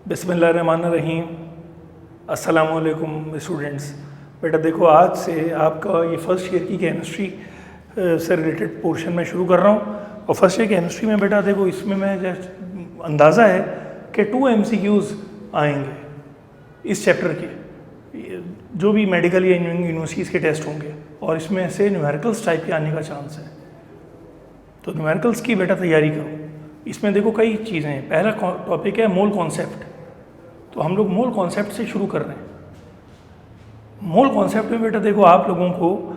बिस्मिल्लाहिर्रहमानिर्रहीम। अस्सलामुअलैकुम स्टूडेंट्स। बेटा देखो, आज से आपका ये फर्स्ट ईयर की केमिस्ट्री से रिलेटेड पोर्शन में शुरू कर रहा हूँ। और फर्स्ट ईयर केमिस्ट्री में बेटा देखो, इसमें मैं जस्ट अंदाज़ा है कि 2 MCQs आएंगे इस चैप्टर के, जो भी मेडिकल या इंजीनियरिंग यूनिवर्सिटीज़ के टेस्ट होंगे, और इसमें से न्यूमेरिकल्स टाइप के आने का चांस है। तो न्यूमेरिकल्स की बेटा तैयारी करो। इसमें देखो कई चीज़ें हैं। पहला टॉपिक है मोल कॉन्सेप्ट। तो हम लोग मोल कॉन्सेप्ट से शुरू कर रहे हैं। मोल कॉन्सेप्ट में बेटा देखो, आप लोगों को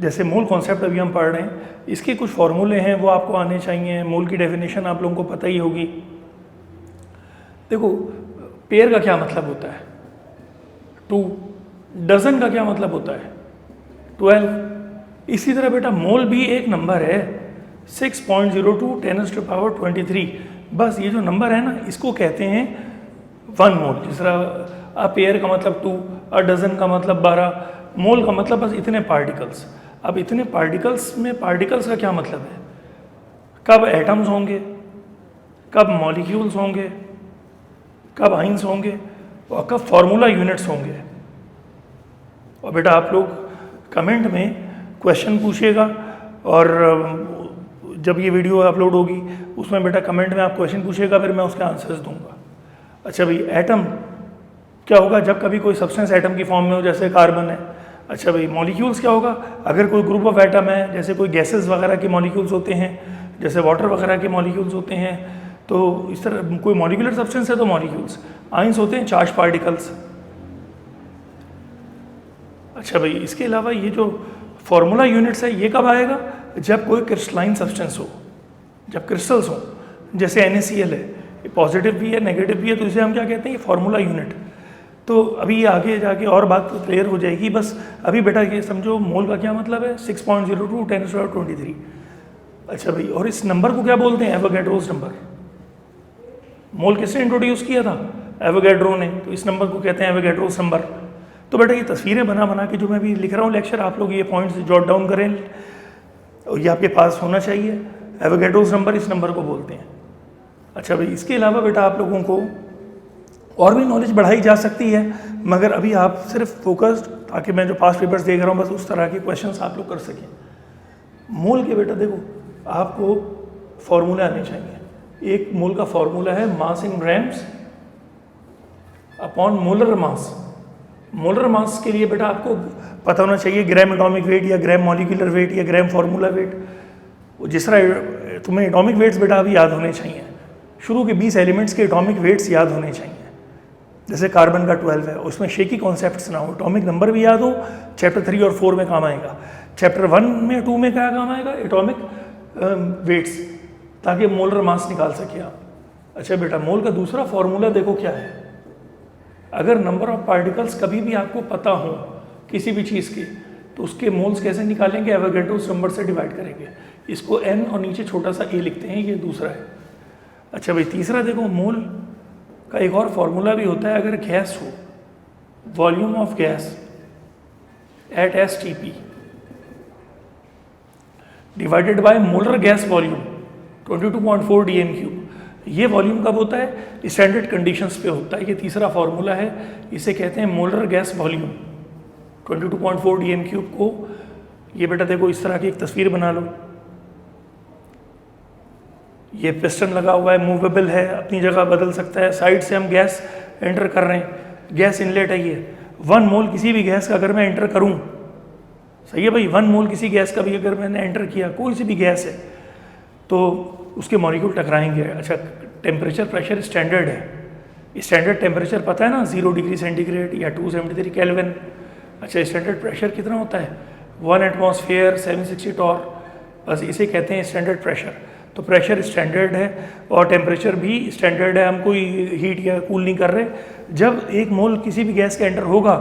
जैसे मोल कॉन्सेप्ट अभी हम पढ़ रहे हैं, इसके कुछ फॉर्मूले हैं वो आपको आने चाहिए। मोल की डेफिनेशन आप लोगों को पता ही होगी। देखो, पेयर का क्या मतलब होता है 2, डजन का क्या मतलब होता है 12। इसी तरह बेटा मोल भी एक नंबर है 6.02 × 10⁻23। बस ये जो नंबर है ना, इसको कहते हैं 1 मोल। जिस तरह पेयर का मतलब 2, डजन का मतलब 12, मोल का मतलब बस इतने पार्टिकल्स। अब इतने पार्टिकल्स में पार्टिकल्स का क्या मतलब है? कब एटम्स होंगे, कब मॉलिक्यूल्स होंगे, कब आइंस होंगे, और कब फार्मूला यूनिट्स होंगे। और बेटा आप लोग कमेंट में क्वेश्चन पूछिएगा, और जब ये वीडियो अपलोड होगी उसमें बेटा कमेंट में आप क्वेश्चन पूछिएगा, फिर मैं उसके आंसर्स दूंगा। अच्छा भाई, एटम क्या होगा जब कभी कोई सब्सटेंस एटम की फॉर्म में हो, जैसे कार्बन है। अच्छा भाई, मॉलिक्यूल्स क्या होगा अगर कोई ग्रुप ऑफ एटम है, जैसे कोई गैसेस वगैरह के मॉलिक्यूल्स होते हैं, जैसे वाटर वगैरह के मॉलिक्यूल्स होते हैं। तो इस तरह कोई मॉलिक्यूलर सब्सटेंस है तो मॉलिक्यूल्स। आइंस होते हैं चार्ज पार्टिकल्स। अच्छा भाई, इसके अलावा ये जो फार्मूला यूनिट्स है, ये कब आएगा? जब कोई क्रिस्टलाइन सब्सटेंस हो, जब क्रिस्टल्स हो। जैसे NaCl है, पॉजिटिव भी है नेगेटिव भी है, तो इसे हम क्या कहते हैं? ये फार्मूला यूनिट। तो अभी आगे जाके और बात क्लियर हो जाएगी। बस अभी बेटा ये समझो मोल का क्या मतलब है 6.02 × 10⁻23। अच्छा भाई, और इस नंबर को क्या बोलते हैं? Avogadro's number. मोल किसने इंट्रोड्यूस किया था? एवोगैड्रो ने। तो इस नंबर को कहते हैं एवोगैड्रोस नंबर। तो बेटा ये तस्वीरें बना बना के जो मैं भी लिख रहा हूँ लेक्चर, आप लोग ये पॉइंट्स जॉट डाउन करें, और ये आपके पास होना चाहिए। एवोगैड्रोस नंबर इस नंबर को बोलते हैं। अच्छा भाई, इसके अलावा बेटा आप लोगों को और भी नॉलेज बढ़ाई जा सकती है, मगर अभी आप सिर्फ फोकस्ड, ताकि मैं जो पास्ट पेपर्स देख रहा हूँ बस उस तरह के क्वेश्चंस आप लोग कर सकें। मोल के बेटा देखो, आपको फॉर्मूले आने चाहिए। एक मोल का फॉर्मूला है mass in grams upon molar mass. Molar mass के लिए बेटा आपको पता होना चाहिए ग्राम एटॉमिक वेट, या ग्राम मॉलिक्यूलर वेट, या ग्राम फार्मूला वेट। जिस तरह तुम्हें एटॉमिक वेट्स बेटा अभी याद होने चाहिए। शुरू के 20 एलिमेंट्स के एटॉमिक वेट्स याद होने चाहिए। जैसे कार्बन का 12 है, उसमें शेकी कॉन्सेप्ट्स ना हो, एटॉमिक नंबर भी याद हो। चैप्टर 3 और 4 में काम आएगा। चैप्टर 1 में 2 में क्या काम आएगा? एटॉमिक वेट्स, ताकि मोलर मास निकाल सके आप। अच्छा बेटा, मोल का दूसरा फॉर्मूला देखो क्या है। अगर नंबर ऑफ पार्टिकल्स कभी भी आपको पता हो किसी भी चीज़ के, तो उसके मोल्स कैसे निकालेंगे? एवोगैड्रोस नंबर से डिवाइड करेंगे। इसको n और नीचे छोटा सा a लिखते हैं, ये दूसरा है। अच्छा भाई, तीसरा देखो, मोल का एक और फॉर्मूला भी होता है। अगर गैस हो, volume of gas at STP divided by molar gas volume 22.4 dm³। ये वॉल्यूम कब होता है? स्टैंडर्ड कंडीशंस पे होता है। ये तीसरा फार्मूला है, इसे कहते हैं मोलर गैस वॉल्यूम 22.4 dm³ को। ये बेटा देखो, इस तरह की एक तस्वीर बना लो। ये पिस्टन लगा हुआ है, मूवेबल है, अपनी जगह बदल सकता है। साइड से हम गैस एंटर कर रहे हैं, गैस इनलेट है। ये 1 मोल किसी भी गैस का अगर मैं एंटर करूं, सही है भाई, 1 मोल किसी गैस का भी अगर मैंने एंटर किया, कोई सी भी गैस है, तो उसके मॉलिक्यूल टकराएंगे। अच्छा, टेम्परेचर प्रेशर स्टैंडर्ड है। स्टैंडर्ड टेम्परेचर पता है ना, 0 डिग्री सेंटीग्रेड या 273 केल्विन। अच्छा, स्टैंडर्ड प्रेशर कितना होता है? 1 एटमॉस्फेयर 760 टॉर। बस इसे कहते हैं स्टैंडर्ड प्रेशर। तो प्रेशर स्टैंडर्ड है और टेम्परेचर भी स्टैंडर्ड है। हम कोई हीट या कूल नहीं कर रहे। जब 1 मोल किसी भी गैस के एंटर होगा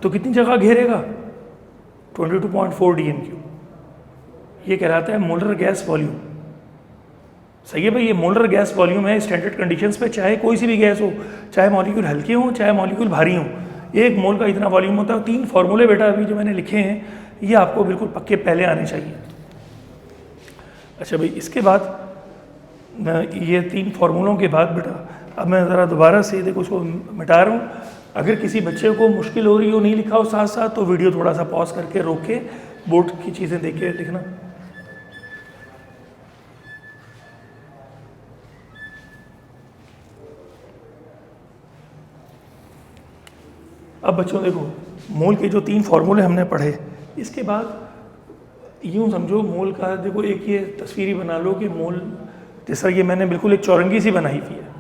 तो कितनी जगह घेरेगा? 22.4 dm³। ये कहलाता है मोलर गैस वॉल्यूम। सही है भाई, ये मोलर गैस वॉल्यूम है स्टैंडर्ड कंडीशंस पे, चाहे कोई सी भी गैस हो, चाहे मॉलिक्यूल हल्के हों, चाहे मॉलिक्यूल भारी हों। 1 मोल का इतना वॉल्यूम होता है। 3 फार्मूले बेटा अभी जो मैंने लिखे हैं, ये आपको बिल्कुल पक्के पहले आने चाहिए। अच्छा भाई, इसके बाद ये 3 फार्मूलों के बाद बेटा अब मैं ज़रा दोबारा से देखो उसको मिटा रहा हूँ। अगर किसी बच्चे को मुश्किल हो रही हो, नहीं लिखा हो साथ साथ, तो वीडियो थोड़ा सा पॉज करके रोक के बोर्ड की चीज़ें देख के लिखना। अब बच्चों देखो, मोल के जो 3 फार्मूले हमने पढ़े, इसके बाद यूँ समझो मोल का देखो एक ये तस्वीर ही बना लो कि मोल जैसा ये मैंने बिल्कुल एक चौरंगी सी बनाई हुई है।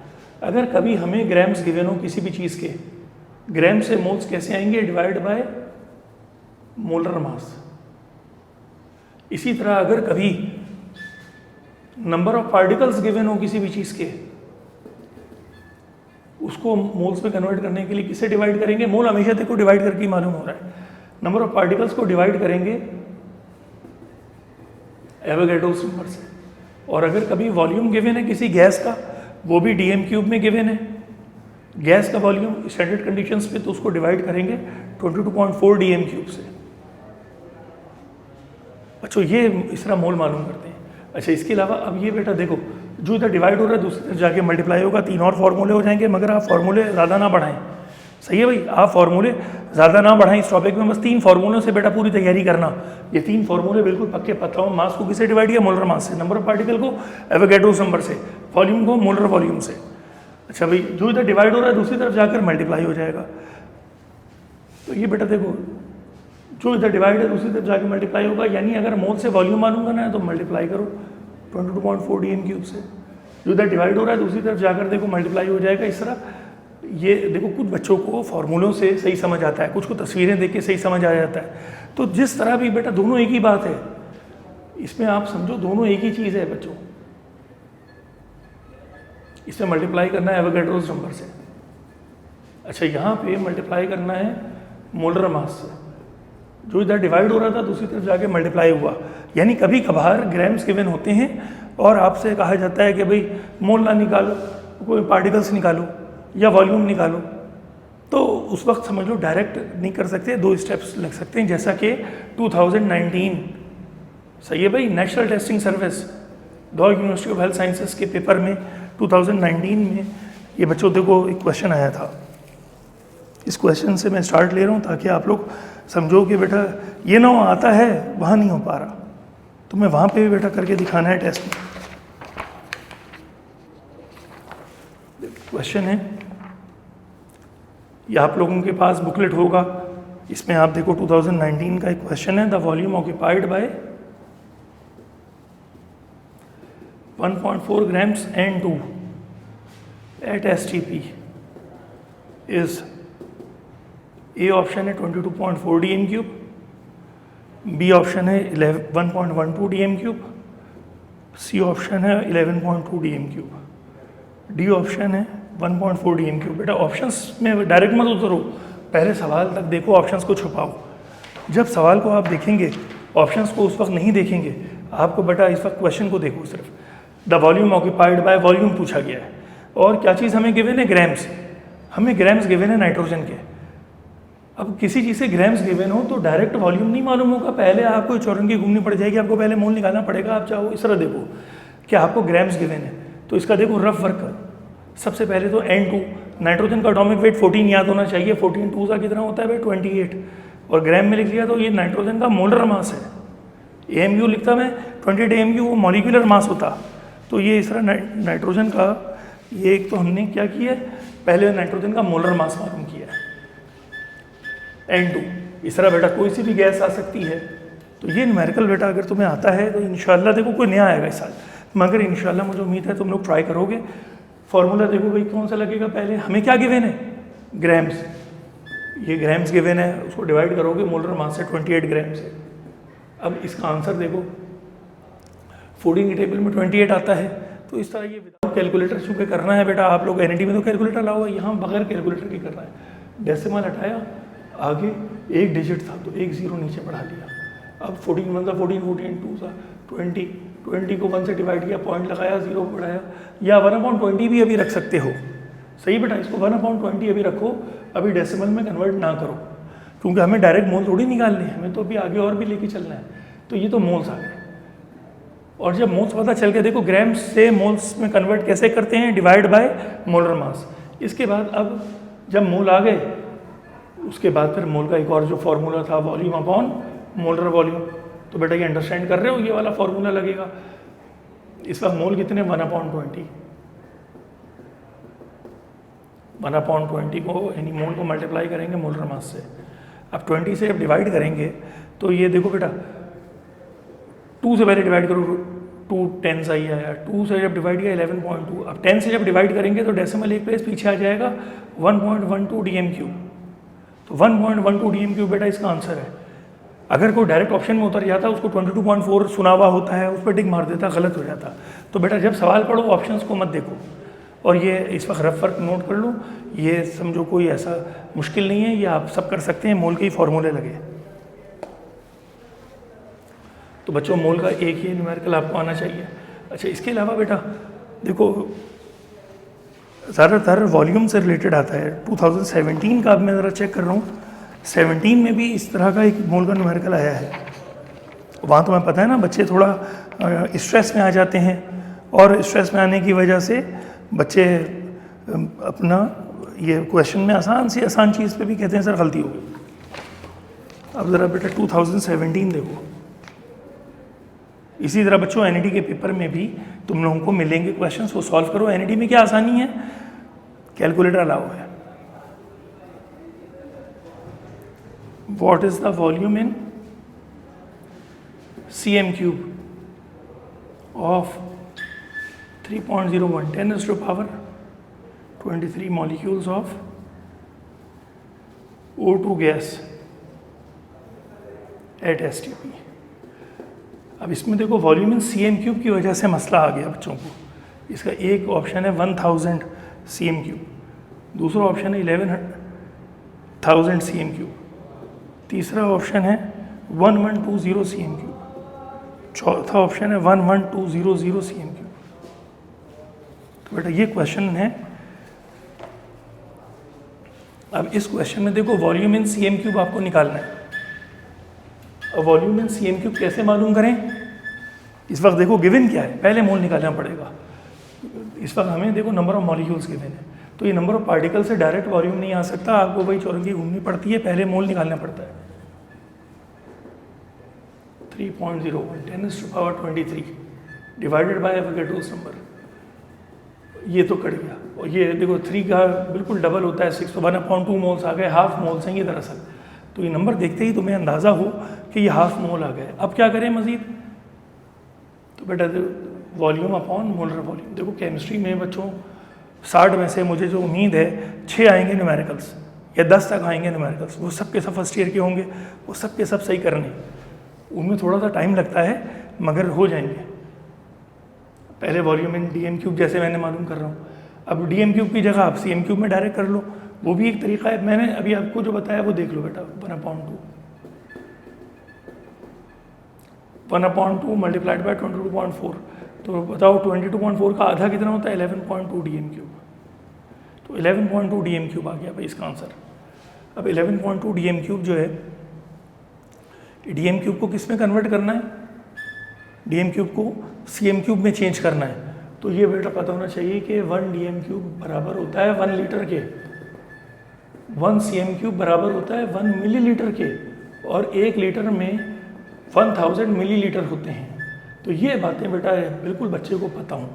अगर कभी हमें ग्राम्स गिवन हो किसी भी चीज़ के, ग्राम से मोल्स कैसे आएंगे? Divide by molar mass. इसी तरह अगर कभी नंबर ऑफ पार्टिकल्स गिवन हो किसी भी चीज़ के, उसको मोल्स में कन्वर्ट करने के लिए किससे डिवाइड करेंगे? मोल हमेशा देखो डिवाइड करके ही मालूम हो रहा है। नंबर ऑफ पार्टिकल्स को डिवाइड करेंगे एवोगैड्रोस नंबर से। और अगर कभी वॉल्यूम गिवन है किसी गैस का, वो भी dm³ में गिवन है गैस का वॉल्यूम स्टैंडर्ड कंडीशंस पे, तो उसको डिवाइड करेंगे 22.4 dm³ से। अच्छा, ये इस तरह मोल मालूम करते हैं। अच्छा, इसके अलावा अब ये बेटा देखो, जो इधर डिवाइड हो रहा है दूसरी तरफ जाके मल्टीप्लाई होगा, 3 और फार्मूले हो जाएंगे, मगर आप फार्मूले ज़्यादा ना बढ़ाएं। सही है भाई, आप फार्मूले ज़्यादा ना बढ़ाएं इस टॉपिक में, बस 3 फार्मूलों से बेटा पूरी तैयारी करना। ये 3 फार्मूले बिल्कुल पक्के पता हो। मास को किससे डिवाइड किया? मोलर मास से। नंबर ऑफ पार्टिकल को एवोगैड्रोस नंबर से। वॉल्यूम को मोलर वॉल्यूम से। अच्छा भाई, जो इधर डिवाइड हो रहा है दूसरी तरफ जाकर मल्टीप्लाई हो जाएगा। तो ये बेटा देखो, जो इधर डिवाइड है दूसरी तरफ जाकर मल्टीप्लाई होगा, यानी अगर मोल से वॉल्यूम मालूम करना है तो मल्टीप्लाई करो 22.4 dm³ से। जो इधर डिवाइड हो रहा है दूसरी तरफ जाकर देखो मल्टीप्लाई हो जाएगा। इस तरह ये देखो, कुछ बच्चों को फार्मूलों से सही समझ आता है, कुछ को तस्वीरें देख के सही समझ आ जाता है। तो जिस तरह भी बेटा दोनों एक ही बात है, इसमें आप समझो दोनों एक ही चीज़ है बच्चों। इसमें मल्टीप्लाई करना है एवोगैड्रोस नंबर से। अच्छा, यहाँ पे मल्टीप्लाई करना है मोलर मास से। जो इधर डिवाइड हो रहा था दूसरी तरफ जाके मल्टीप्लाई हुआ। यानी कभी कभार ग्राम्स गिवन होते हैं और आपसे कहा जाता है कि भाई मोल ना निकालो, कोई पार्टिकल्स निकालो या वॉल्यूम निकालो, तो उस वक्त समझ लो डायरेक्ट नहीं कर सकते, 2 स्टेप्स लग सकते हैं। जैसा कि 2019 सही है भाई, national testing service Lahore university of health sciences के पेपर में 2019 में ये बच्चों देखो एक क्वेश्चन आया था। इस क्वेश्चन से मैं स्टार्ट ले रहा हूँ ताकि आप लोग समझो कि बेटा ये ना आता है वहाँ नहीं हो पा रहा, तो मैं वहाँ पे भी बेटा करके दिखाना है टेस्ट में। क्वेश्चन है, ये आप लोगों के पास बुकलेट होगा, इसमें आप देखो 2019 का एक क्वेश्चन है। The volume occupied by 1.4 grams N2 at STP is, A option है 22.4 dm³, बी ऑप्शन है 1.12 dm³, सी ऑप्शन है 11.2 dm³, डी ऑप्शन है 1.4 dm³। बेटा ऑप्शंस में डायरेक्ट मत उतरो, पहले सवाल तक देखो, ऑप्शंस को छुपाओ। जब सवाल को आप देखेंगे, ऑप्शंस को उस वक्त नहीं देखेंगे, आपको बेटा इस वक्त क्वेश्चन को देखो सिर्फ। The volume occupied by, volume पूछा गया है, और क्या चीज़ हमें गिवन है? ग्राम्स। हमें ग्राम्स गिवन है नाइट्रोजन के। अब किसी चीज़ से ग्राम्स गिवन हो तो डायरेक्ट वॉल्यूम नहीं मालूम होगा, पहले आपको चौरंगी घूमनी पड़ जाएगी, आपको पहले मोल निकालना पड़ेगा। आप चाहो इस तरह देखो कि आपको ग्राम्स गिवन है, तो इसका देखो रफ वर्क करो। सबसे पहले तो N2, नाइट्रोजन का एटॉमिक वेट 14 याद होना चाहिए। 14 2 का कितना होता है भाई? 28, और ग्राम में लिख लिया तो ये नाइट्रोजन का मोलर मास है। AMU लिखता मैं 28 AMU, वो मॉलिक्यूलर मास होता। तो ये इस तरह नाइट्रोजन का, ये एक तो हमने क्या किया है, पहले नाइट्रोजन का मोलर मास मालूम किया है N2। इस तरह बेटा कोई सी भी गैस आ सकती है। तो ये न्यूमेरिकल बेटा अगर तुम्हें आता है तो इंशाल्लाह देखो कोई नया आएगा इस साल, मगर इंशाल्लाह मुझे उम्मीद है तुम लोग ट्राई करोगे। फॉर्मूला देखो भाई कौन सा लगेगा? पहले हमें क्या गिवन है? ग्राम्स। ये ग्राम्स गिवन है, उसको डिवाइड करोगे मोलर मास से 28 ग्राम से। अब इसका आंसर देखो, 14 की टेबल में 28 आता है। तो इस तरह ये विदाउट कैलकुलेटर चूँकि करना है बेटा, आप लोग NET में तो कैलकुलेटर लाओ, यहाँ बगैर कैलकुलेटर की करना है। डेसिमल हटाया, आगे एक डिजिट था तो एक जीरो नीचे बढ़ा लिया। अब 14 1 था 14, 14 2 था 20, 20 को 1 से डिवाइड किया, पॉइंट लगाया, जीरो बढ़ाया, या 1/20 भी अभी रख सकते हो। सही बेटा, इसको 1/20 अभी रखो, अभी डेसिमल में कन्वर्ट ना करो, क्योंकि हमें डायरेक्ट मोल थोड़ी निकालने हैं, हमें तो अभी आगे और भी लेके चलना है। तो ये तो मोल्स आ गए। और जब मोल्स पता चल गया, देखो ग्राम्स से मोल्स में कन्वर्ट कैसे करते हैं, डिवाइड बाय मोलर मास। इसके बाद अब जब मोल आ गए, उसके बाद फिर मोल का एक और जो फॉर्मूला था, वॉल्यूम अपॉन मोलर वॉल्यूम। तो बेटा ये अंडरस्टैंड कर रहे हो, ये वाला फॉर्मूला लगेगा। इस वक्त मोल कितने, 1/20, 1/20 को यानी मोल को मल्टीप्लाई करेंगे मोलर मास से। अब 20 से जब डिवाइड करेंगे तो ये देखो बेटा 2 से पहले डिवाइड करो, 2 10 आई आया, 2 से जब डिवाइड किया 11.2। अब 10 से जब डिवाइड करेंगे तो डेसिमल एक प्लेस पीछे आ जाएगा, 1.12 dm³। तो 1.12 dm³ बेटा इसका आंसर है। अगर कोई डायरेक्ट ऑप्शन में उतर जाता, उसको 22.4 सुना हुआ होता है, उस पर टिक मार देता, गलत हो जाता। तो बेटा जब सवाल पढ़ो ऑप्शंस को मत देखो, और ये इस वक्त रफ फर्क नोट कर लो। ये समझो कोई ऐसा मुश्किल नहीं है, ये आप सब कर सकते हैं, मोल के ही फॉर्मूले लगे। तो बच्चों मोल का एक ही न्यूमेरिकल आपको आना चाहिए। अच्छा, इसके अलावा बेटा देखो ज़्यादातर वॉल्यूम से रिलेटेड आता है। 2017 का अब मैं ज़रा चेक कर रहा हूँ, 17 में भी इस तरह का एक मोल का न्यूमेरिकल आया है। वहाँ तुम्हें पता है ना, बच्चे थोड़ा स्ट्रेस में आ जाते हैं, और स्ट्रेस में आने की वजह से बच्चे अपना ये क्वेश्चन में आसान से आसान चीज़ पे भी कहते हैं सर गलती हो गई। अब ज़रा बेटा 2017 देखो। इसी तरह बच्चों एनईडी के पेपर में भी तुम लोगों को मिलेंगे क्वेश्चंस, वो सॉल्व करो। एनईडी में क्या आसानी है, कैलकुलेटर अलाउ है। What is the volume in cm³ of 3.01 10⁻23 molecules of O2 gas at STP। अब इसमें देखो वॉल्यूम इन cm³ की वजह से मसला आ गया बच्चों को। इसका एक ऑप्शन है 1000 cm³, दूसरा ऑप्शन है 11,000 cm³, तीसरा ऑप्शन है 1120 cm³, चौथा ऑप्शन है 11200 cm³। तो बेटा ये क्वेश्चन है। अब इस क्वेश्चन में देखो वॉल्यूम इन cm³ आपको निकालना है। अब वॉल्यूम इन cm³ कैसे मालूम करें, इस वक्त देखो गिवन क्या है, पहले मोल निकालना पड़ेगा। इस वक्त हमें देखो नंबर ऑफ मॉलिक्यूल्स गिवन है, तो ये नंबर ऑफ पार्टिकल से डायरेक्ट वॉल्यूम नहीं आ सकता, आपको वही चौरंगी घूमनी पड़ती है, पहले मोल निकालना पड़ता है। 3.01 10⁻23 डिवाइडेड बाय एवोगैड्रोस नंबर, ये तो कट गया। और ये देखो 3 का बिल्कुल डबल होता है 6, तो 1/2 मोल्स आ गए, हाफ मोल्स हैं ये दरअसल। तो ये नंबर देखते ही तुम्हें अंदाज़ा हो कि ये हाफ मोल आ गए। अब क्या करें मज़ीद, तो बेटा वॉल्यूम अपॉन मोलर वॉल्यूम। देखो केमिस्ट्री में बच्चों 60 में से मुझे जो उम्मीद है 6 आएंगे न्यूमेरिकल्स या 10 तक आएंगे न्यूमेरिकल्स, वो सब के सब फर्स्ट ईयर के होंगे, वो सब के सब सही करने, उनमें थोड़ा सा टाइम लगता है मगर हो जाएंगे। पहले वॉल्यूम इन dm³ जैसे मैंने मालूम कर रहा हूँ, अब dm³ की जगह आप cm³ में डायरेक्ट कर लो, वो भी एक तरीका है। मैंने अभी आपको जो बताया वो देख लो बेटा, 1/2 मल्टीप्लाइड बाय 22.4, तो बताओ 22.4 का आधा कितना होता है, 11.2 dm³। तो 11.2 dm³ आ गया भाई इसका आंसर। अब 11.2 dm³ जो है, dm³ को किस में कन्वर्ट करना है, dm³ को cm³ में चेंज करना है। तो ये बेटा पता होना चाहिए कि 1 dm³ बराबर होता है 1 लीटर के, 1 cm³ बराबर होता है 1 मिलीलीटर के, और 1 लीटर में 1000 मिलीलीटर होते हैं। तो ये बातें बेटा बिल्कुल बच्चे को पता हो।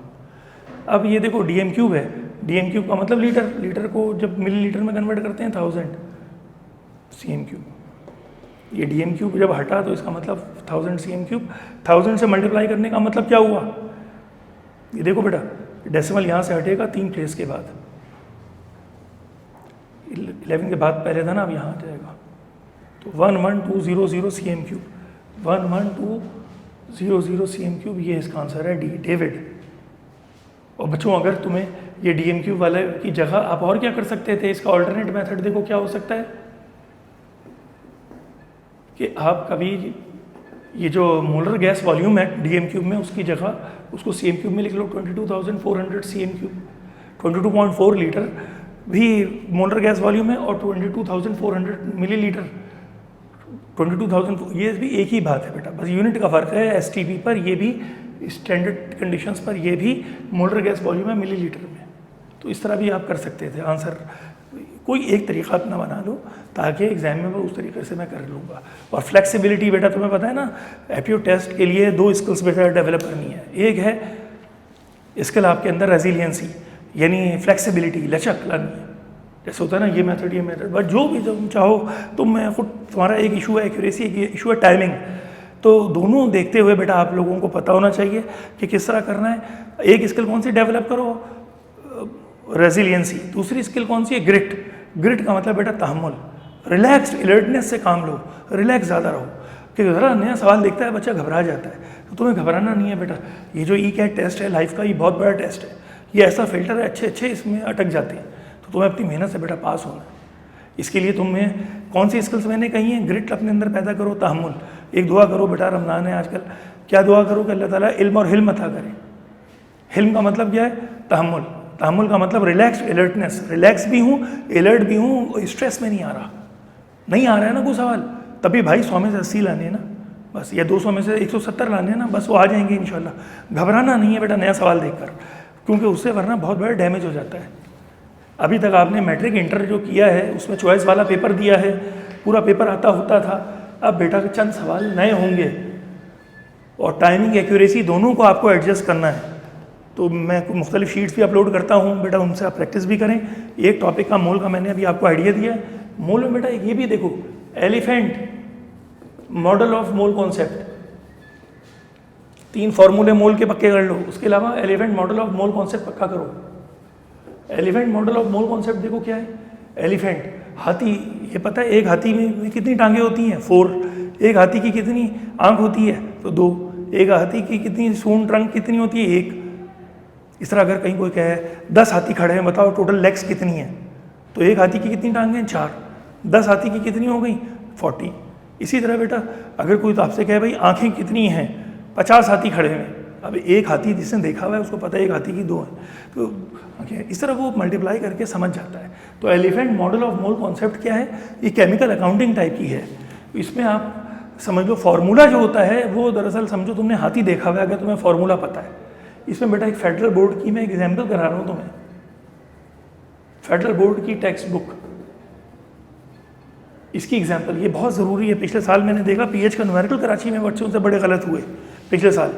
अब ये देखो dm³ है, dm³ का मतलब लीटर, लीटर को जब मिलीलीटर में कन्वर्ट करते हैं 1000 cm³। ये dm³ जब हटा तो इसका मतलब 1000 cm³, 1000 से मल्टीप्लाई करने का मतलब क्या हुआ, ये देखो बेटा डेसिमल यहाँ से हटेगा 3 प्लेस के बाद, 11 के बाद पहले था ना, अब यहाँ आ जाएगा। तो 11200 cm³, 11200 cm³, ये इसका आंसर है डी, डेविड। और बच्चों अगर तुम्हें ये dm³ वाले की जगह आप और क्या कर सकते थे, इसका ऑल्टरनेट मेथड देखो क्या हो सकता है कि आप कभी ये जो मोलर गैस वॉल्यूम है dm³ में, उसकी जगह उसको cm³ में लिख लो, 22,400 cm³, 22.4 लीटर भी मोलर गैस वॉल्यूम है, और 22,400 मिलीलीटर 22,000, ये भी एक ही बात है बेटा, बस यूनिट का फ़र्क है। STP पर ये भी स्टैंडर्ड कंडीशंस पर ये भी मोलर गैस वॉल्यूम है मिलीलीटर में। तो इस तरह भी आप कर सकते थे आंसर, कोई एक तरीका अपना बना लो ताकि एग्जाम में वो उस तरीके से मैं कर लूँगा। और फ्लेक्सिबिलिटी बेटा तुम्हें पता है ना, एप्टीट्यूड टेस्ट के लिए 2 स्किल्स बेटा डेवलप करनी है। एक है स्किल आपके अंदर रेजिलियंसी, यानी फ्लेक्सिबिलिटी, लचक लानी है। जैसे होता है ना ये मेथड, बट जो भी तुम चाहो तुम, मैं खुद तुम्हारा एक इशू है एक्यूरेसी, एक इशू है टाइमिंग, तो दोनों देखते हुए बेटा आप लोगों को पता होना चाहिए कि किस तरह करना है। एक स्किल कौन सी डेवलप करो, रेजिलियंसी। दूसरी स्किल कौन सी है, ग्रिट। ग्रिट का मतलब बेटा तहम्मुल, रिलैक्स्ड अलर्टनेस से काम लो, रिलैक्स ज़्यादा रहो। क्योंकि ज़रा नया सवाल देखता है बच्चा घबरा जाता है, तो तुम्हें घबराना नहीं है बेटा। ये जो ECAT टेस्ट है लाइफ का, ये बहुत बड़ा टेस्ट है, ये ऐसा फिल्टर है, अच्छे इसमें अटक जाते हैं। तो तुम्हें अपनी मेहनत से बेटा पास होना है। इसके लिए तुम्हें कौन सी स्किल्स मैंने कही हैं, ग्रिट अपने अंदर पैदा करो, तहम्मुल। एक दुआ करो बेटा, रमज़ान है आजकल, क्या दुआ करो कि अल्लाह ताला इल्म और हिल्म अता करे। हिल्म का मतलब क्या है, तहम्मुल। तहम्मुल का मतलब रिलैक्स अलर्टनेस, रिलैक्स भी हूँ, अलर्ट भी हूँ, स्ट्रेस में नहीं आ रहा। नहीं आ रहा है ना कोई सवाल, तभी भाई 100 में से 80 लाने हैं ना बस, या 200 में से 170 लाने हैं ना बस, वो आ जाएंगे इंशाल्लाह। घबराना नहीं है बेटा नया सवाल देखकर, क्योंकि उससे वरना बहुत बड़ा डैमेज हो जाता है। अभी तक आपने मैट्रिक इंटर जो किया है उसमें चॉइस वाला पेपर दिया है, पूरा पेपर आता होता था। अब बेटा के चंद सवाल नए होंगे और टाइमिंग एक्यूरेसी दोनों को आपको एडजस्ट करना है। तो मैं मुख्तलिफ शीट्स भी अपलोड करता हूँ बेटा, उनसे आप प्रैक्टिस भी करें। एक टॉपिक का मोल का मैंने अभी आपको आइडिया दिया है। मोल में बेटा ये भी देखो, elephant model of mole concept, 3 फॉर्मूले मोल के पक्के कर लो। उसके अलावा elephant model of mole concept पक्का करो। Elephant model of mole concept देखो क्या है, एलिफेंट हाथी, ये पता है एक हाथी में कितनी टांगें होती हैं, 4। एक हाथी की कितनी आंख होती है, तो 2। एक हाथी की कितनी सूंड ट्रंक कितनी होती है, 1। इस तरह अगर कहीं कोई कहे 10 हाथी खड़े हैं, बताओ टोटल लेग्स कितनी हैं, तो एक हाथी की कितनी टांगें, 4। 10 हाथी की कितनी हो गई, 40। इसी तरह बेटा अगर कोई तो आपसे कहे भाई आंखें कितनी हैं, 50 हाथी खड़े हैं। अब एक हाथी जिसने देखा हुआ है उसको पता है एक हाथी की 2 हैं, तो आंखें, इस तरह वो मल्टीप्लाई करके समझ जाता है। तो elephant model of mole concept क्या है, ये केमिकल अकाउंटिंग टाइप की है। इसमें आप समझ लो फार्मूला जो होता है वो दरअसल समझो तुमने हाथी देखा हुआ है, अगर तुम्हें फार्मूला पता है। इसमें बेटा एक फेडरल बोर्ड की मैं एक एग्जाम्पल करा रहा हूँ तुम्हें, फेडरल बोर्ड की टेक्स्ट बुक, इसकी एग्जाम्पल ये बहुत ज़रूरी है। पिछले साल मैंने देखा PH का न्यूमेरिकल कराची में बच्चों से बड़े गलत हुए पिछले साल।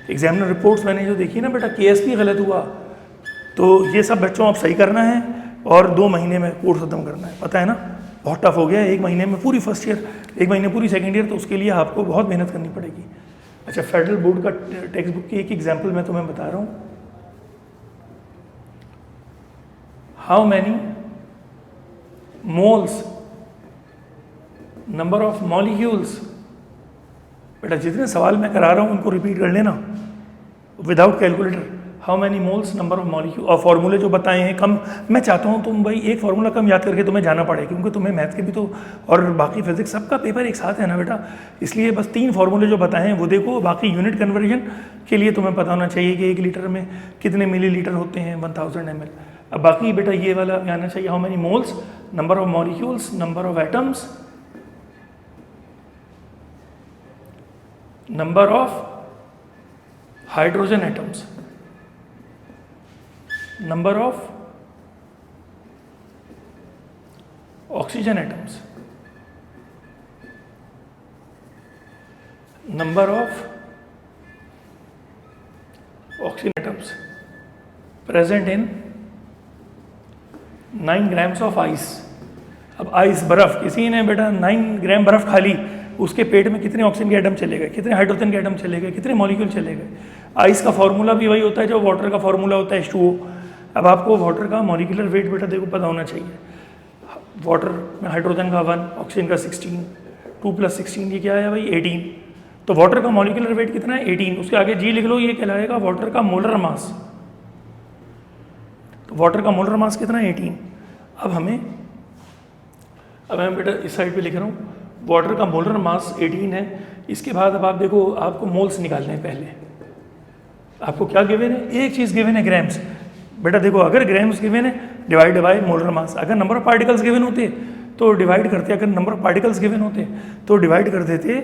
एग्जामिनर रिपोर्ट्स मैंने जो देखी ना बेटा, KSP गलत हुआ, तो ये सब बच्चों अब सही करना है और 2 महीने में कोर्स खत्म करना है। पता है ना बहुत टफ हो गया है, 1 महीने में पूरी फर्स्ट ईयर, 1 महीने पूरी सेकेंड ईयर, तो उसके लिए आपको बहुत मेहनत करनी पड़ेगी। अच्छा, फेडरल बोर्ड का टेक्स्ट बुक की एक एग्जाम्पल मैं तुम्हें बता रहा हूँ। How many moles, number of molecules, बेटा जितने सवाल मैं करा रहा हूँ उनको रिपीट कर लेना without calculator. How many moles, number of molecule, और फॉर्मूले जो बताए हैं कम, मैं चाहता हूँ तुम भाई एक फार्मूला कम याद करके तुम्हें जाना पड़े, क्योंकि तुम्हें मैथ के भी तो और बाकी फिजिक्स सबका पेपर एक साथ है ना बेटा, इसलिए बस 3 फार्मूले जो बताए हैं वो देखो। बाकी यूनिट कन्वर्जन के लिए तुम्हें पता होना चाहिए कि 1 लीटर में कितने मिलीलीटर होते हैं, 1000 ml। अब बाकी बेटा ये वाला आना चाहिए, how many moles, number of molecules, number of atoms, number of hydrogen atoms, number of oxygen atoms, number of oxygen atoms present in 9 grams of ice. अब आइस बर्फ, किसी ने बेटा 9 ग्राम बर्फ खा ली, उसके पेट में कितने ऑक्सीजन के एटम चले गए, कितने हाइड्रोजन के एटम चले गए, कितने मॉलिक्यूल चले गए। आइस का फॉर्मूला भी वही होता है जो वाटर का फॉर्मूला होता है, H2O। अब आपको वाटर का मॉलिक्यूलर वेट बेटा देखो पता होना चाहिए। वाटर में हाइड्रोजन का 1, ऑक्सीजन का 16, 2 + 16 ये क्या है भाई 18। तो वाटर का मॉलिक्यूलर वेट कितना है 18, उसके आगे G लिख लो, ये कहलाएगा वाटर का मोलर मास। तो वाटर का मोलर मास कितना है 18। अब मैं बेटा इस साइड पे लिख रहा हूँ, वाटर का मोलर मास 18 है। इसके बाद अब आप देखो, आपको मोल्स निकालने हैं। पहले आपको क्या गिवन है, एक चीज़ गिवन है ग्राम्स। बेटा देखो अगर ग्राम्स गिवन है डिवाइड बाय मोलर मास, अगर नंबर ऑफ पार्टिकल्स गिवन होते तो डिवाइड करते, अगर नंबर ऑफ पार्टिकल्स गिवन होते तो डिवाइड कर देते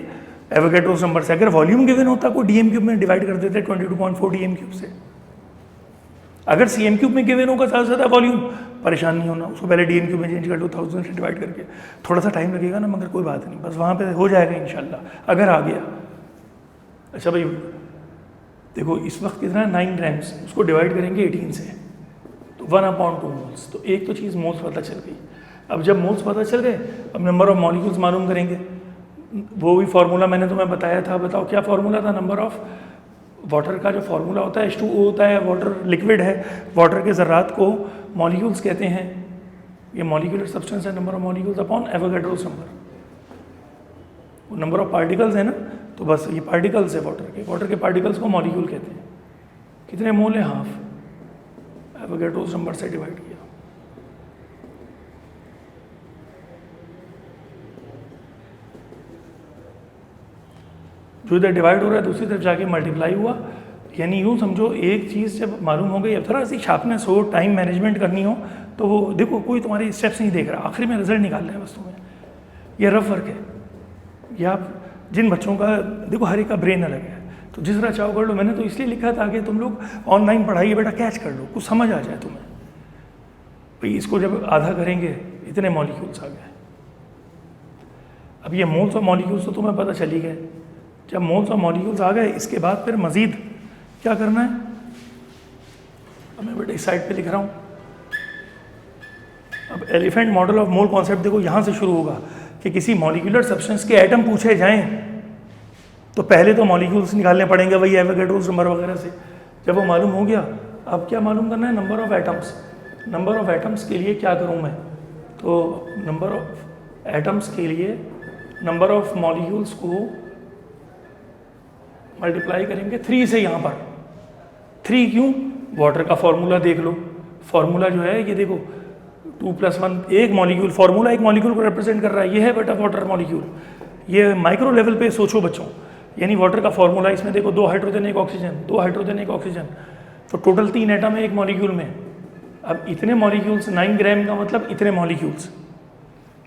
एवोगैड्रोस नंबर से। अगर वॉल्यूम गिवन होता कोई डी एम क्यूब में डिवाइड कर देते 22.4 डी एम क्यूब से। अगर सी एम क्यूब में गिवन होगा ज़्यादा से ज़्यादा वॉल्यूम, परेशान नहीं होना, उसको पहले डी एम क्यूब में चेंज कर लो 1000 से डिवाइड करके। थोड़ा सा टाइम लगेगा ना, मगर कोई बात नहीं, बस वहाँ पे हो जाएगा इंशाल्लाह अगर आ गया। अच्छा भाई देखो इस वक्त कितना 9 ग्राम्स, उसको डिवाइड करेंगे 18 से तो 1/2 मोल्स। तो एक तो चीज़ मोल्स पता चल गई। अब जब मोल्स पता चल गए, अब नंबर ऑफ मॉलिक्यूल्स मालूम करेंगे। वो भी फार्मूला मैंने तुम्हें बताया था, बताओ क्या फार्मूला था? नंबर ऑफ वाटर का जो फार्मूला होता है H2O होता है, वाटर लिक्विड है, वाटर के ज़र्रात को मॉलिक्यूल्स कहते हैं। ये मॉलिक्यूलर सब्सटेंस है, number of molecules upon Avogadro's number. वो नंबर ऑफ पार्टिकल्स है ना, तो बस ये पार्टिकल्स है वाटर के पार्टिकल्स को मॉलिक्यूल कहते हैं। कितने मोल है? हाफ, एवोगैड्रोस नंबर से डिवाइड किया। जो इधर डिवाइड हो रहा है दूसरी तरफ जाके मल्टीप्लाई हुआ। यानी यूँ समझो एक चीज़ जब मालूम हो गई, अब थोड़ा सी शार्पनेस हो, टाइम मैनेजमेंट करनी हो, तो वो देखो कोई तुम्हारे स्टेप्स नहीं देख रहा, आखिर में रिजल्ट निकाल रहे हैं बस तुम्हें। ये रफ वर्क है। ये आप जिन बच्चों का देखो हर एक का ब्रेन अलग है, तो जिस तरह चाहो कर लो। मैंने तो इसलिए लिखा था कि तुम लोग ऑनलाइन पढ़ाई बेटा कैच कर लो, कुछ समझ आ जाए तुम्हें। भाई इसको जब आधा करेंगे इतने मॉलिक्यूल्स आ गए। अब ये मोल्स और मॉलिक्यूल्स तो तुम्हें पता चल ही गए। जब मोल्स और मॉलिक्यूल्स आ गए, इसके बाद फिर मज़ीद क्या करना है? अब मैं बेटा इस साइड पे लिख रहा हूँ। अब elephant model of mole concept देखो यहाँ से शुरू होगा कि किसी मॉलिक्यूलर सब्सटेंस के एटम पूछे जाएं तो पहले तो मॉलिक्यूल्स निकालने पड़ेंगे वही एवोगैड्रोस नंबर वगैरह से। जब वो मालूम हो गया, अब क्या मालूम करना है? Number of atoms. Number of atoms के लिए क्या करूँ मैं? तो नंबर ऑफ एटम्स के लिए नंबर ऑफ मॉलिक्यूल्स को मल्टीप्लाई करेंगे 3 से। यहाँ पर 3 क्यों? वाटर का फॉर्मूला देख लो। फॉर्मूला जो है ये देखो 2 + 1 एक मॉलिक्यूल, फॉर्मूला एक मॉलिक्यूल को रिप्रेजेंट कर रहा है। ये है बेटा वाटर मॉलिक्यूल। ये माइक्रो लेवल पे सोचो बच्चों, यानी वाटर का फॉर्मूला इसमें देखो 2 हाइड्रोजन 1 ऑक्सीजन, 2 हाइड्रोजन 1 ऑक्सीजन, तो टोटल 3 एटम है एक मॉलिक्यूल में। अब इतने मॉलिक्यूल्स, 9 ग्राम का मतलब इतने मॉलिक्यूल्स।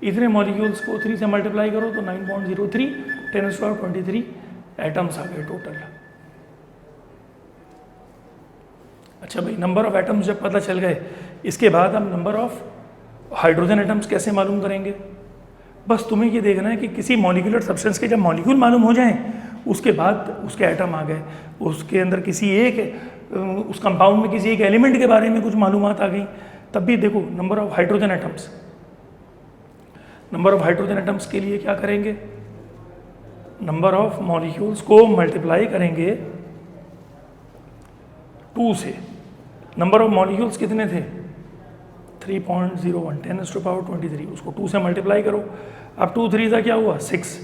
इतने मॉलिक्यूल्स को 3 से मल्टीप्लाई करो तो 9.03 10⁻23 एटम्स आ गए टोटल। अच्छा भाई नंबर ऑफ एटम्स जब पता चल गए, इसके बाद हम नंबर ऑफ हाइड्रोजन एटम्स कैसे मालूम करेंगे? बस तुम्हें ये देखना है कि किसी मॉलिक्यूलर सब्सटेंस के जब मॉलिक्यूल मालूम हो जाएं, उसके बाद उसके एटम आ गए, उसके अंदर किसी एक उस कंपाउंड में किसी एक एलिमेंट के बारे में कुछ मालूमात आ गई, तब भी देखो number of hydrogen atoms. Number of hydrogen atoms के लिए क्या करेंगे? नंबर ऑफ मॉलिक्यूल्स को मल्टीप्लाई करेंगे 2 से। नंबर ऑफ मॉलिक्यूल्स कितने थे? 3.01 10⁻23, उसको 2 से मल्टीप्लाई करो। अब 2 3 का क्या हुआ? 6।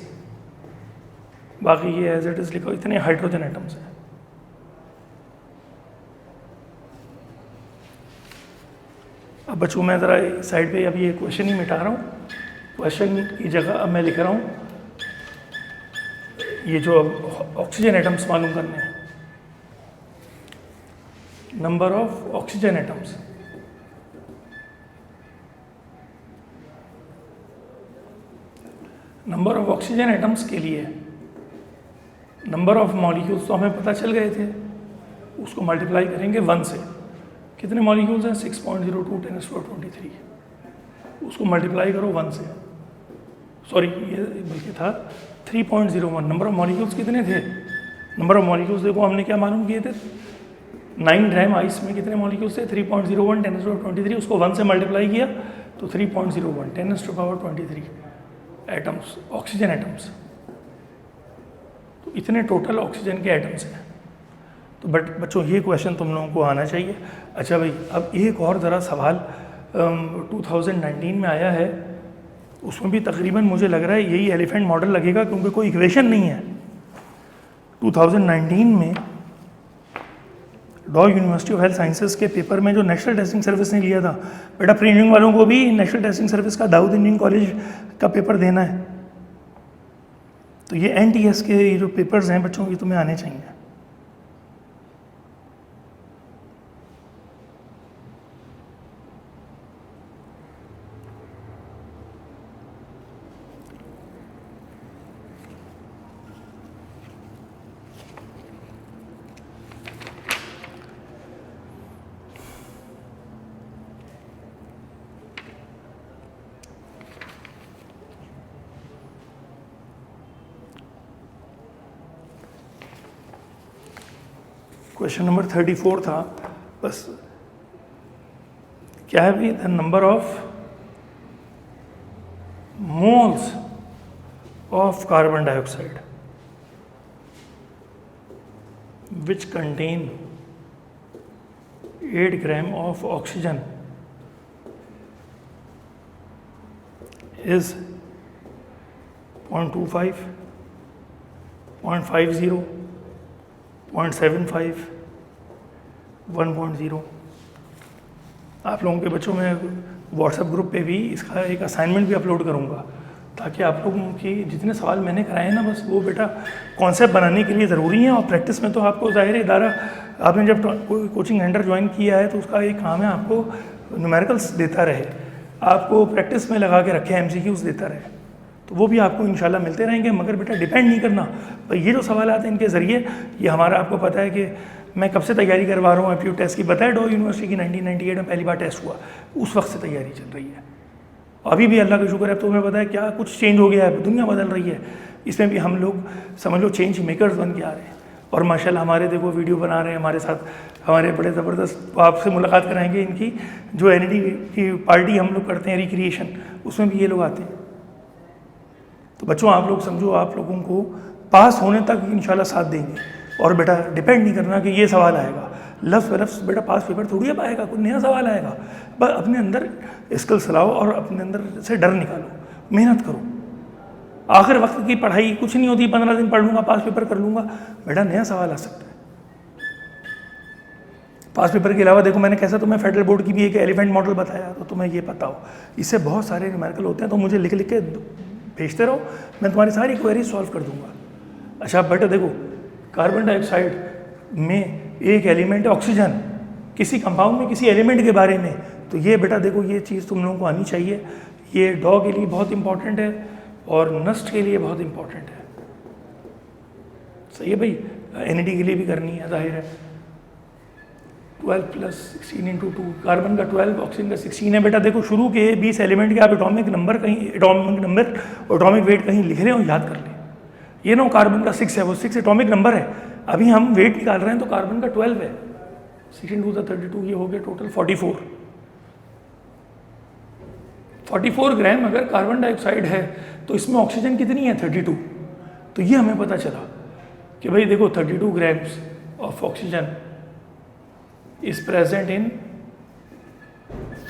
बाकी ये एज इट इज लिखो, इतने हाइड्रोजन एटम्स हैं। अब बच्चों मैं ज़रा साइड पे अभी ये क्वेश्चन ही मिटा रहा हूँ। क्वेश्चन की जगह अब मैं लिख रहा हूँ ये जो ऑक्सीजन एटम्स मालूम करने हैं। Number of oxygen atoms. Number of oxygen atoms के लिए नंबर ऑफ मॉलिक्यूल्स तो हमें पता चल गए थे, उसको मल्टीप्लाई करेंगे 1 से। कितने मॉलिक्यूल्स हैं? 6.02 10⁻23, उसको मल्टीप्लाई करो 1 से। सॉरी ये बल्कि था 3.01। नंबर ऑफ मॉलिक्यूल्स कितने थे? नंबर ऑफ मॉलिक्यूल्स देखो हमने क्या मालूम किए थे? 9 ग्राम आइस में कितने मॉलिक्यूल्स थे? 3.01 10⁻23, उसको 1 से मल्टीप्लाई किया तो 3.01 10⁻23 एटम्स, ऑक्सीजन एटम्स। तो इतने टोटल ऑक्सीजन के एटम्स हैं। तो बच्चों ये क्वेश्चन तुम लोगों को आना चाहिए। अच्छा भाई अब एक और ज़रा सवाल 2019 में आया है, उसमें भी तकरीबन मुझे लग रहा है यही एलिफेंट मॉडल लगेगा, क्योंकि कोई इक्वेशन नहीं है। 2019 में डॉ यूनिवर्सिटी ऑफ हेल्थ साइंसेज के पेपर में जो नेशनल टेस्टिंग सर्विस ने लिया था, बेटा प्री इंजीनियरिंग वालों को भी नेशनल टेस्टिंग सर्विस का दाऊद इंजीनियरिंग कॉलेज का पेपर देना है। तो ये NTS के जो पेपर्स हैं बच्चों, ये तुम्हें आने चाहिए। क्वेश्चन नंबर 34 था बस। क्या है भाई? The number of moles of carbon dioxide which contain 8 gram of oxygen is 0.25, 0.50, 0.75, 1.0। आप लोगों के बच्चों में व्हाट्सएप ग्रुप पे भी इसका एक असाइनमेंट भी अपलोड करूँगा, ताकि आप लोगों की जितने सवाल मैंने कराए हैं ना, बस वो बेटा कॉन्सेप्ट बनाने के लिए ज़रूरी है। और प्रैक्टिस में तो आपको ज़ाहिर है इदारा, आपने जब कोई कोचिंग सेंटर ज्वाइन किया है तो उसका एक काम है आपको न्यूमेरिकल्स देता रहे, आपको प्रैक्टिस में लगा के रखे, MCQs देता रहे, तो वो भी आपको इंशाल्लाह मिलते रहेंगे। मगर बेटा डिपेंड नहीं करना, पर ये जो सवाल आते हैं इनके ज़रिए, ये हमारा आपको पता है कि मैं कब से तैयारी करवा रहा हूँ एप्टीट्यूड टेस्ट की। बताया डो यूनिवर्सिटी की 1998 में पहली बार टेस्ट हुआ, उस वक्त से तैयारी चल रही है। अभी भी अल्लाह का शुक्र है, तो मैं पता है क्या कुछ चेंज हो गया है, दुनिया बदल रही है, इसमें भी हम लोग समझ लो चेंज मेकर्स बन के आ रहे हैं। और माशाल्लाह हमारे देखो वीडियो बना रहे हैं हमारे साथ, हमारे बड़े ज़बरदस्त, आपसे मुलाकात कराएंगे इनकी जो NED की पार्टी हम लोग करते हैं रिक्रिएशन, उसमें भी ये लोग आते हैं। तो बच्चों आप लोग समझो, आप लोगों को पास होने तक इंशाल्लाह साथ देंगे। और बेटा डिपेंड नहीं करना कि ये सवाल आएगा, लफ्ज़ ब लफ्ज़ बेटा पास पेपर थोड़ी अब आएगा, कोई नया सवाल आएगा। बस अपने अंदर स्किल्स लाओ और अपने अंदर से डर निकालो, मेहनत करो। आखिर वक्त की पढ़ाई कुछ नहीं होती, 15 दिन पढ़ लूँगा पास पेपर कर लूँगा, बेटा नया सवाल आ सकता है। पास पेपर के अलावा देखो मैंने कैसा तुम्हें फेडरल बोर्ड की भी एक एलिफेंट मॉडल बताया, तो तुम्हें ये पता हो, इससे बहुत सारे न्यूमेरिकल होते हैं। तो मुझे लिख लिख के भेजते रहो, मैं तुम्हारी सारी क्वेरी सॉल्व कर दूँगा। अच्छा बेटा देखो, कार्बन डाइऑक्साइड में एक एलिमेंट है ऑक्सीजन, किसी कंपाउंड में किसी एलिमेंट के बारे में, तो ये बेटा देखो ये चीज़ तुम लोगों को आनी चाहिए। ये डॉ के लिए बहुत इंपॉर्टेंट है और नस्ट के लिए बहुत इंपॉर्टेंट है। सही है भाई, NED के लिए भी करनी है, जाहिर है। 12 + 16 × 2, कार्बन का 12, ऑक्सीजन का 16 है। बेटा देखो शुरू के 20 एलिमेंट के आप एटॉमिक वेट कहीं लिख रहे हो, याद कर लें। ये ना कार्बन का 6 है, वो 6 एटॉमिक नंबर है। अभी हम वेट निकाल रहे हैं तो कार्बन का 12 है, 16 × 2 = 32, ये हो गया टोटल 44 ग्राम। अगर कार्बन डाइऑक्साइड है तो इसमें ऑक्सीजन कितनी है? 32। तो ये हमें पता चला कि भाई देखो 32 grams of oxygen is present in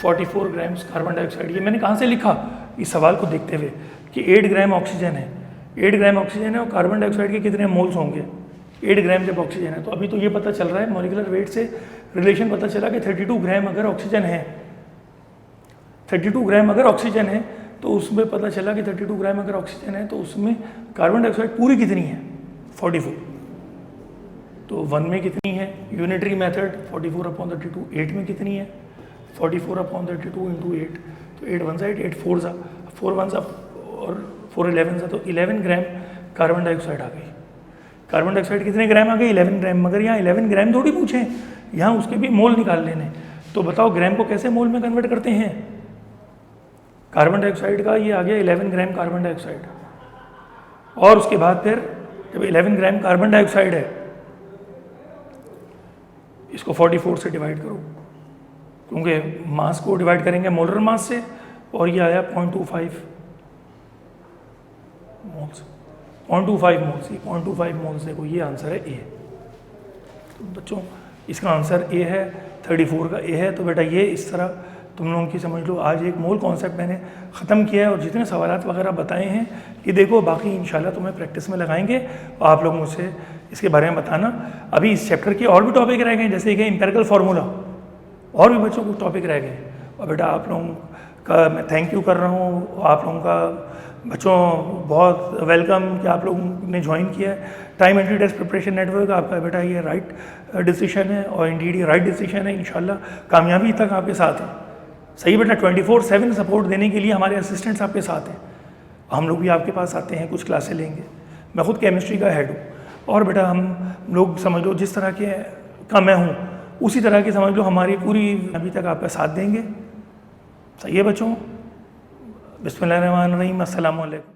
44 grams carbon dioxide. ये मैंने कहाँ से लिखा? इस सवाल को देखते हुए कि 8 ग्राम ऑक्सीजन है, 8 ग्राम ऑक्सीजन है और कार्बन डाइऑक्साइड के कितने मोल्स होंगे? 8 ग्राम जब ऑक्सीजन है, तो अभी तो ये पता चल रहा है मॉलिक्यूलर वेट से रिलेशन पता चला कि 32 ग्राम अगर ऑक्सीजन है, 32 ग्राम अगर ऑक्सीजन है तो उसमें पता चला कि 32 ग्राम अगर ऑक्सीजन है तो उसमें कार्बन डाइऑक्साइड पूरी कितनी है? 44। तो 1 में कितनी है? Unitary method 44/32। 8 में कितनी है? 44/32 × 8। तो 8 1 8, 8 4 4 1 और 4 11 तो 11 ग्राम कार्बन डाइऑक्साइड आ गई। कार्बन डाइऑक्साइड कितने ग्राम आ गए? 11 ग्राम। मगर यहाँ 11 ग्राम थोड़ी पूछे, यहाँ उसके भी मोल निकाल लेने। तो बताओ ग्राम को कैसे मोल में कन्वर्ट करते हैं? कार्बन डाइऑक्साइड का ये आ गया 11 ग्राम कार्बन डाइऑक्साइड, और उसके बाद फिर जब 11 ग्राम कार्बन डाइऑक्साइड है, इसको 44 से डिवाइड करो, क्योंकि मास को डिवाइड करेंगे मोलर मास से, और ये आया 0.25 मोल्स। 0.25 मोल्स, ये 0.25 मोल्स। देखो ये आंसर है ए। तो बच्चों इसका आंसर ए है, 34 का ए है। तो बेटा ये इस तरह तुम लोगों की समझ लो, आज एक मोल कॉन्सेप्ट मैंने ख़त्म किया है और जितने सवालात वगैरह बताए हैं ये देखो, बाकी इंशाल्लाह तुम्हें प्रैक्टिस में लगाएंगे और आप लोग मुझसे इसके बारे में बताना। अभी इस चैप्टर के और भी टॉपिक रह गए, जैसे कि एम्पिरिकल फार्मूला, और भी बच्चों को टॉपिक रह गए। और बेटा आप लोगों का मैं थैंक यू कर रहा हूँ, आप लोगों का बच्चों बहुत वेलकम कि आप लोगों ने ज्वाइन किया है TIME entry test preparation network. आपका बेटा ये राइट डिसीजन है और इंडीड ये राइट डिसीजन है, इंशाल्लाह कामयाबी तक आपके साथ है। सही बेटा, 24/7 सपोर्ट देने के लिए हमारे असिस्टेंट्स आपके साथ हैं। हम लोग भी आपके पास आते हैं, कुछ क्लासें लेंगे। मैं खुद केमिस्ट्री का हेड हूँ, और बेटा हम लोग समझ लो जिस तरह के का मैं हूँ उसी तरह की समझ लो हमारी पूरी अभी तक आपका साथ देंगे। सही है बच्चों, बिस्मिल्लाहिर्रहमानिर्रहीम, अस्सलामु अलैकुम।